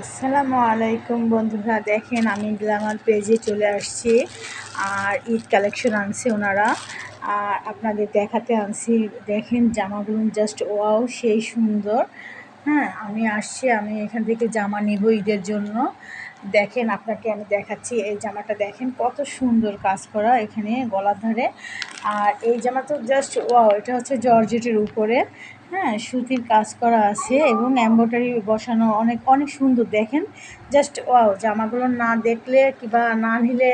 আসসালামু আলাইকুম বন্ধুরা, দেখেন আমি গ্ল্যামার পেজে চলে আসছি। আর ঈদ কালেকশন আনছে ওনারা, আর আপনাদের দেখাতে আনছি। দেখেন জামাগুলো জাস্ট ওয়াও, সেই সুন্দর। হ্যাঁ, আমি আসছি, আমি এখান থেকে জামা নিব ঈদের জন্য। দেখেন আপনাকে আমি দেখাচ্ছি, এই জামাটা দেখেন কত সুন্দর কাজ করা এখানে গলার ধারে। আর এই জামা তো জাস্ট ওয়াও, এটা হচ্ছে জর্জেটের উপরে। হ্যাঁ, সুতির কাজ করা আছে এবং এমব্রয়ডারি বসানো, অনেক অনেক সুন্দর। দেখেন জাস্ট ওয়াও, জামাগুলো না দেখলে কিংবা না নিলে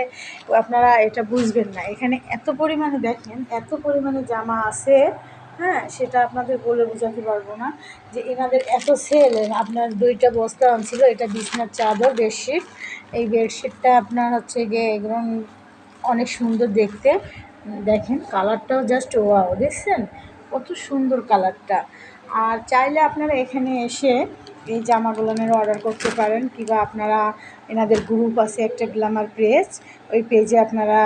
আপনারা এটা বুঝবেন না। এখানে এত পরিমাণে দেখেন, এত পরিমাণে জামা আছে। হ্যাঁ, সেটা আপনাদের বলে বোঝাতে পারবো না যে এনাদের এত সেল। আপনার 2টা বস্তা আনছিল, এটা বিছনার চাদর, বেডশিট। এই বেডশিটটা আপনার হচ্ছে গিয়ে এগুলো অনেক সুন্দর দেখতে। দেখেন কালারটাও জাস্ট ওয়াও, দেখছেন কত সুন্দর কালারটা। আর চাইলে আপনারা এখানে এসে এই জামাগুলোনের অর্ডার করতে পারেন, কিংবা আপনারা এনাদের গ্রুপ আছে একটা গ্ল্যামার পেজ, ওই পেজে আপনারা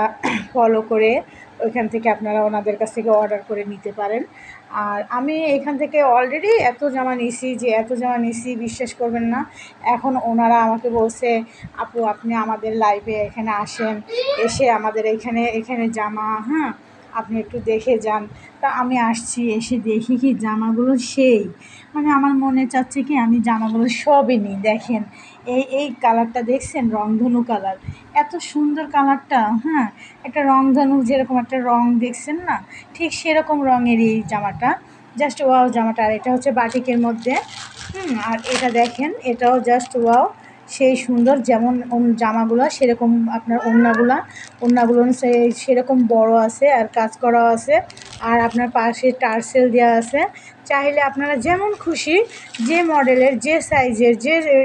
ফলো করে ওইখান থেকে আপনারা ওনাদের কাছ থেকে অর্ডার করে নিতে পারেন। আর আমি এখান থেকে অলরেডি এত জামা নিয়েছি, যে এত জামা নিয়েছি বিশ্বাস করবেন না। এখন ওনারা আমাকে বলছে, আপু আপনি আমাদের লাইভে এখানে আসেন, এসে আমাদের এখানে জামা, হ্যাঁ আপনি একটু দেখে যান। তা আমি আসছি, এসে দেখি কি জামাগুলো সেই, মানে আমার মনে চাচ্ছে কি আমি জামাগুলো সবই নিই। দেখেন এই কালারটা দেখছেন, রংধনু কালার, এত সুন্দর কালারটা। হ্যাঁ, একটা রংধনু যেরকম একটা রং দেখছেন না, ঠিক সেরকম রঙেরই এই জামাটা, জাস্ট ওয়াও জামাটা। আর এটা হচ্ছে বাটিকের মধ্যে। আর এটা দেখেন, এটাও জাস্ট ওয়াও, সেই সুন্দর। যেমন জামাগুলো সেরকম আপনার ওড়নাগুলো সেরকম বড় আছে, আর কাজ করা আছে। আর আপনার পাশে টার্সেল দেওয়া আছে। চাইলে আপনারা যেমন খুশি, যে মডেলের, যে সাইজের, যে